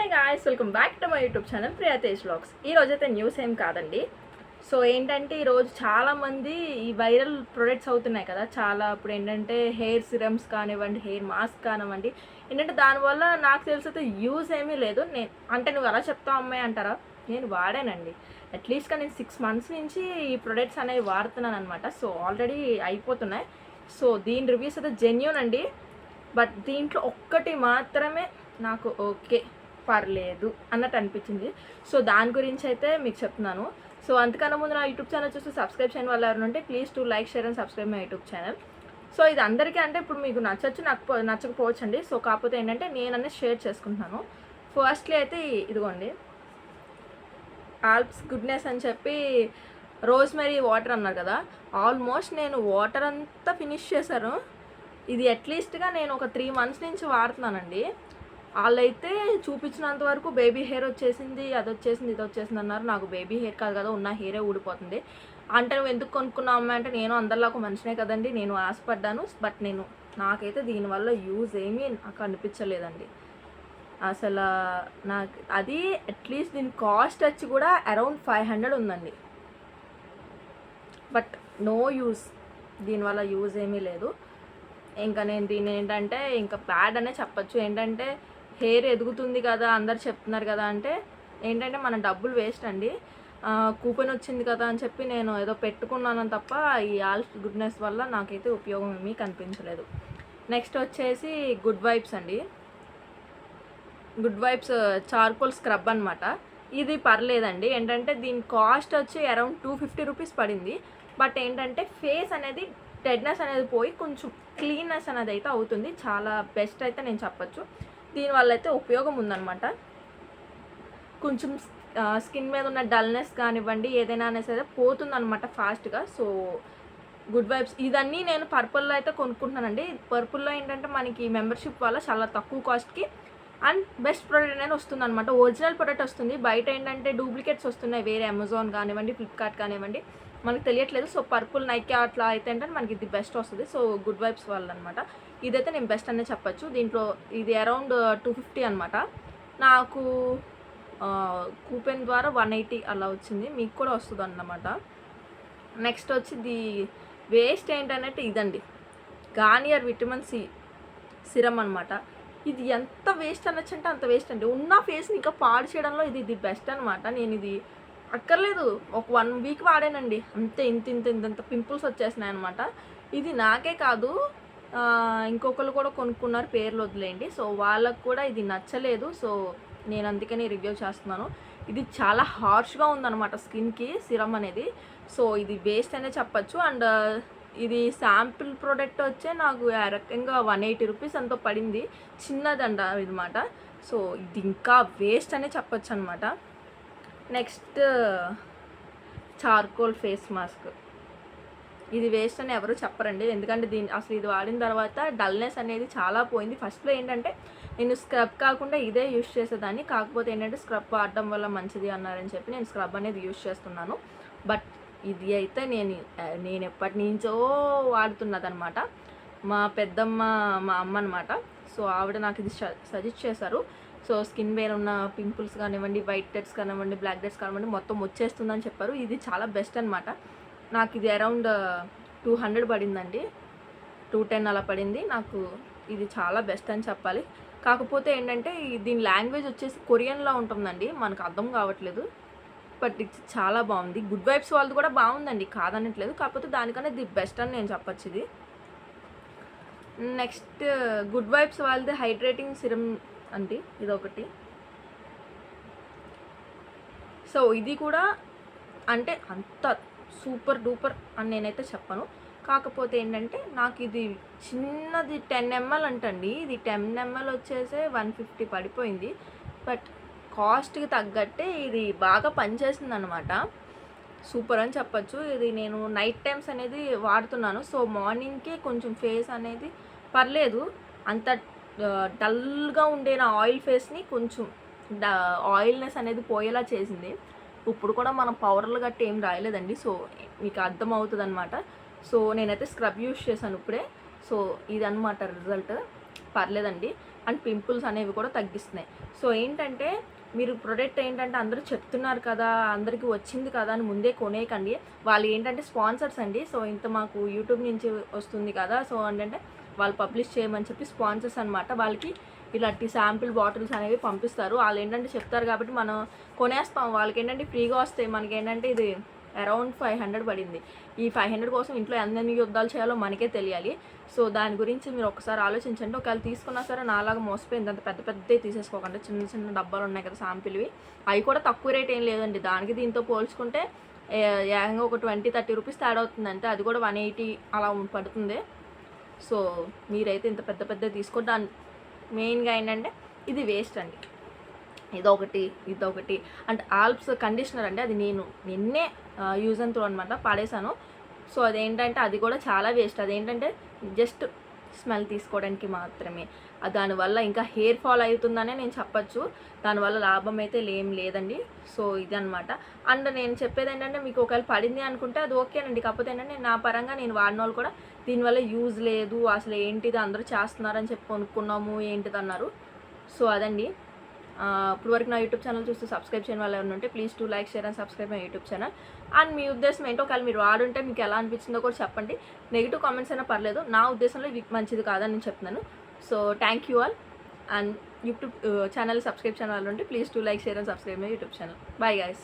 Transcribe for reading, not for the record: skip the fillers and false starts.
Hey guys, welcome back to my YouTube channel Priya Tej vlogs. ఈరోజు అయితే news ఏం కాదండి. సో ఏంటంటే ఈరోజు చాలామంది ఈ వైరల్ ప్రొడక్ట్స్ అవుతున్నాయి కదా చాలా. ఇప్పుడు ఏంటంటే హెయిర్ సిరమ్స్ కానివ్వండి, హెయిర్ మాస్క్ కానివ్వండి, ఏంటంటే దానివల్ల నాకు తెలిసైతే యూజ్ ఏమీ లేదు. నువ్వు అలా చెప్తావు అమ్మాయి అంటారా, నేను వాడానండి. అట్లీస్ట్గా నేను 6 months నుంచి ఈ ప్రొడక్ట్స్ అనేవి వాడుతున్నాను అనమాట. సో ఆల్రెడీ అయిపోతున్నాయి. సో దీని రివ్యూస్ అయితే జెన్యూన్ అండి. బట్ దీంట్లో ఒక్కటి మాత్రమే నాకు ఓకే పర్లేదు అన్నట్టు అనిపించింది. సో దాని గురించి అయితే మీకు చెప్తున్నాను. సో అంతకన్నా ముందు నా యూట్యూబ్ ఛానల్ చూసి సబ్స్క్రైబ్ చేయని వాళ్ళు ఎవరు ఉంటే please to like, share and subscribe my YouTube channel. So ఇది అందరికీ అంటే ఇప్పుడు మీకు నచ్చచ్చు, నాకు నచ్చకపోవచ్చు అండి. సో కాకపోతే ఏంటంటే నేను అనేది షేర్ చేసుకుంటున్నాను. ఫస్ట్లీ అయితే ఇదిగోండి, ఆల్ప్స్ గుడ్నెస్ అని చెప్పి రోజ్మెరీ వాటర్ అన్నారు కదా. ఆల్మోస్ట్ నేను వాటర్ అంతా ఫినిష్ చేశాను. ఇది అట్లీస్ట్గా నేను ఒక 3 months నుంచి వాడుతున్నానండి. వాళ్ళైతే చూపించినంత వరకు బేబీ హెయిర్ వచ్చేసింది, అది వచ్చేసింది, ఇది వచ్చేసింది అన్నారు. నాకు బేబీ హెయిర్ కాదు కదా, ఉన్న హెయిరే ఊడిపోతుంది. అంటే నువ్వు ఎందుకు కొనుక్కున్నావు అమ్మాయి అంటే, నేను అందరిలో ఒక మనిషినే కదండి, నేను ఆశపడ్డాను. బట్ నాకైతే దీనివల్ల యూజ్ ఏమీ నాకు అనిపించలేదండి అసలు. నాకు అది అట్లీస్ట్ దీని కాస్ట్ వచ్చి కూడా అరౌండ్ 500 ఉందండి. బట్ నో యూజ్, దీనివల్ల యూజ్ ఏమీ లేదు. ఇంకా నేను దీన్ని ఏంటంటే ఇంకా బ్యాడ్ అనే చెప్పచ్చు. ఏంటంటే హెయిర్ ఎదుగుతుంది కదా, అందరు చెప్తున్నారు కదా అంటే ఏంటంటే మన డబ్బులు వేస్ట్ అండి. కూపన్ వచ్చింది కదా అని చెప్పి నేను ఏదో పెట్టుకున్నాను తప్ప ఈ ఆల్స్ గుడ్నెస్ వల్ల నాకైతే ఉపయోగం ఏమీ కనిపించలేదు. నెక్స్ట్ వచ్చేసి గుడ్ వైబ్స్ అండి. గుడ్ వైబ్స్ చార్కోల్ స్క్రబ్ అనమాట. ఇది పర్లేదండి. ఏంటంటే దీని కాస్ట్ వచ్చి అరౌండ్ 250 రూపీస్ పడింది. బట్ ఏంటంటే ఫేస్ అనేది డెడ్నెస్ అనేది పోయి కొంచెం క్లీన్నెస్ అనేది అయితే అవుతుంది. చాలా బెస్ట్ అయితే నేను చెప్పచ్చు. దీనివల్ల అయితే ఉపయోగం ఉందన్నమాట. కొంచెం స్కిన్ మీద ఉన్న డల్నెస్ కానివ్వండి, ఏదైనా అనేసి అయితే పోతుందన్నమాట ఫాస్ట్గా. సో గుడ్ వైబ్స్ ఇదన్నీ నేను పర్పుల్లో అయితే కొనుక్కుంటున్నానండి. పర్పుల్లో ఏంటంటే మనకి మెంబర్షిప్ వల్ల చాలా తక్కువ కాస్ట్కి అండ్ బెస్ట్ ప్రోడక్ట్ అనేది వస్తుంది అనమాట. ఒరిజినల్ ప్రోడక్ట్ వస్తుంది. బయట ఏంటంటే డూప్లికేట్స్ వస్తున్నాయి, వేరే అమెజాన్ కానివ్వండి, ఫ్లిప్కార్ట్ కానివ్వండి, మనకు తెలియట్లేదు. సో పర్పుల్, నైకా అట్లా అయితే ఏంటంటే మనకి ఇది బెస్ట్ వస్తుంది. సో గుడ్ వైబ్స్ వల్ల అనమాట. ఇదైతే నేను బెస్ట్ అనే చెప్పచ్చు. దీంట్లో ఇది అరౌండ్ 250 అనమాట. నాకు కూపెన్ ద్వారా 180 అలా వచ్చింది. మీకు కూడా వస్తుంది అన్నమాట. నెక్స్ట్ వచ్చి ది వేస్ట్ ఏంటంటే ఇదండి, గార్నియర్ విటమిన్ సి సిరమ్ అనమాట. ఇది ఎంత వేస్ట్ అనొచ్చు అంటే అంత వేస్ట్ అండి. ఉన్న ఫేస్ని ఇంకా పాడు చేయడంలో ఇది బెస్ట్ అనమాట. నేను ఇది అక్కర్లేదు, ఒక 1 week వాడానండి, అంతే. ఇంత పింపుల్స్ వచ్చేసినాయి అనమాట. ఇది నాకే కాదు, ఇంకొకరు కూడా కొనుక్కున్నారు, పేర్లు వదిలేయండి. సో వాళ్ళకు కూడా ఇది నచ్చలేదు. సో నేను అందుకని రివ్యూ చేస్తున్నాను. ఇది చాలా హార్ష్గా ఉందన్నమాట స్కిన్కి సిరమ్ అనేది. సో ఇది వేస్ట్ అనే చెప్పచ్చు. అండ్ ఇది శాంపిల్ ప్రోడక్ట్ వచ్చే నాకు ఆ రకంగా 180 రూపీస్ ఎంతో పడింది. చిన్నదండ ఇదన్నమాట. సో ఇది ఇంకా వేస్ట్ అనే చెప్పచ్చు అనమాట. Next charcoal face mask. ఇది వేస్ట్ అని ఎవరు చెప్పరండి. ఎందుకంటే అసలు ఇది వాడిన తర్వాత డల్నెస్ అనేది చాలా పోయింది. ఫస్ట్లో ఏంటంటే నేను స్క్రబ్ కాకుండా ఇదే యూస్ చేసేదాన్ని. కాకపోతే ఏంటంటే స్క్రబ్ వాడడం వల్ల మంచిది అన్నారని చెప్పి నేను స్క్రబ్ అనేది యూస్ చేస్తున్నాను. బట్ ఇది అయితే నేను ఎప్పటి నుంచో వాడుతున్నదనమాట. మా పెద్దమ్మ, మా అమ్మ అనమాట. సో ఆవిడ నాకు ఇది సజెస్ట్ చేశారు. సో స్కిన్ మీద ఉన్న పింపుల్స్ కానివ్వండి, వైట్ డెట్స్ కానివ్వండి, బ్లాక్ డెట్స్ కానివ్వండి, మొత్తం వచ్చేస్తుందని చెప్పారు. ఇది చాలా బెస్ట్ అనమాట. నాకు ఇది అరౌండ్ 200 పడిందండి, 210 అలా పడింది. నాకు ఇది చాలా బెస్ట్ అని చెప్పాలి. కాకపోతే ఏంటంటే దీని లాంగ్వేజ్ వచ్చేసి కొరియన్లో ఉంటుందండి, మనకు అర్థం కావట్లేదు. బట్ ఇది చాలా బాగుంది. గుడ్ వైబ్స్ వాళ్ళది కూడా బాగుందండి, కాదనట్లేదు. కాకపోతే దానికన్నా ఇది బెస్ట్ అని నేను చెప్పచ్చు ఇది. నెక్స్ట్ గుడ్ వైబ్స్ వాళ్ళది హైడ్రేటింగ్ సిరమ్ అండి, ఇదొకటి. సో ఇది కూడా అంటే అంత సూపర్ డూపర్ అని నేనైతే చెప్పను. కాకపోతే ఏంటంటే నాకు ఇది చిన్నది 10 ml అంటండి. ఇది 10 ml వచ్చేసే 150 పడిపోయింది. బట్ కాస్ట్కి తగ్గట్టే ఇది బాగా పనిచేస్తుంది అనమాట. సూపర్ అని చెప్పచ్చు. ఇది నేను నైట్ టైమ్స్ అనేది వాడుతున్నాను. సో మార్నింగ్కి కొంచెం ఫేస్ అనేది పర్లేదు, అంత డల్గా ఉండే నా ఆయిల్ ఫేస్ని కొంచెం ఆయిల్నెస్ అనేది పోయేలా చేసింది. ఇప్పుడు కూడా మనం పౌడర్లు గట్టి ఏం రాయలేదండి. సో మీకు అర్థమవుతుంది అనమాట. సో నేనైతే స్క్రబ్ యూస్ చేశాను ఇప్పుడే. సో ఇదన్నమాట రిజల్ట్. పర్లేదండి. అండ్ పింపుల్స్ అనేవి కూడా తగ్గిస్తున్నాయి. సో ఏంటంటే మీరు ప్రొడక్ట్ ఏంటంటే అందరూ చెప్తున్నారు కదా, అందరికీ వచ్చింది కదా అని ముందే కొనేయకండి. వాళ్ళు ఏంటంటే స్పాన్సర్స్ అండి. సో ఇంత మాకు యూట్యూబ్ నుంచి వస్తుంది కదా, సో ఏంటంటే వాళ్ళు పబ్లిష్ చేయమని చెప్పి స్పాన్సర్స్ అనమాట. వాళ్ళకి ఇలాంటి శాంపిల్ బాటిల్స్ అనేవి పంపిస్తారు. వాళ్ళు ఏంటంటే చెప్తారు కాబట్టి మనం కొనేస్తాం. వాళ్ళకి ఏంటంటే ఫ్రీగా వస్తాయి. మనకి ఏంటంటే ఇది అరౌండ్ 500 పడింది. ఈ 500 కోసం ఇంట్లో ఎన్ని యుద్ధాలు చేయాలో మనకే తెలియాలి. సో దాని గురించి మీరు ఒకసారి ఆలోచించండి. ఒకవేళ తీసుకున్నా సరే నాలాగా మోసపోయింది అంత పెద్ద పెద్దవి తీసేసుకోకండి. చిన్న చిన్న డబ్బాలు ఉన్నాయి కదా శాంపిల్వి, అవి కూడా తక్కువ రేట్ ఏం లేదండి. దానికి దీంతో పోల్చుకుంటే ఏకంగా ఒక 20-30 రూపీస్ తేడా అవుతుంది అంతే. అది కూడా 180 అలా పడుతుంది. సో మీరైతే ఇంత పెద్ద పెద్దవి తీసుకోండి. మెయిన్గా ఏంటంటే ఇది వేస్ట్ అండి. ఇదొకటి అండ్ ఆల్ప్స్ కండిషనర్ అండి. అది నేను నిన్నే యూజ్ అండ్ త్రో అనమాట పడేశాను. సో అదేంటంటే అది కూడా చాలా వేస్ట్. అదేంటంటే జస్ట్ స్మెల్ తీసుకోవడానికి మాత్రమే. దానివల్ల ఇంకా హెయిర్ ఫాల్ అవుతుందనే నేను చెప్పచ్చు. దానివల్ల లాభం అయితే ఏం లేదండి. సో ఇది అనమాట. అండ్ నేను చెప్పేది ఏంటంటే మీకు ఒకవేళ పడింది అనుకుంటే అది ఓకేనండి. కాకపోతే ఏంటంటే నా పరంగా నేను వాడిన వాళ్ళు కూడా దీనివల్ల యూజ్ లేదు, అసలు ఏంటిది అందరూ చేస్తున్నారని చెప్పి కొనుక్కున్నాము ఏంటిది అన్నారు. సో అదండి. ఇప్పుడు వరకు నా యూట్యూబ్ ఛానల్ చూస్తూ సబ్స్క్రైబ్ చేయని వాళ్ళు ఎవరైనా ఉంటే please to like, share and subscribe my YouTube channel. And మీ ఉద్దేశం ఏంటో ఒకవేళ మీరు వాడుంటే మీకు ఎలా అనిపించిందో కూడా చెప్పండి. నెగిటివ్ కామెంట్స్ అయినా పర్లేదు. నా ఉద్దేశంలో ఇది మంచిది కాదని నేను చెప్తున్నాను. So thank you all. And YouTube channel subscribe చేయని వాళ్ళు ఉంటే please to like, share and subscribe my YouTube channel. Bye guys.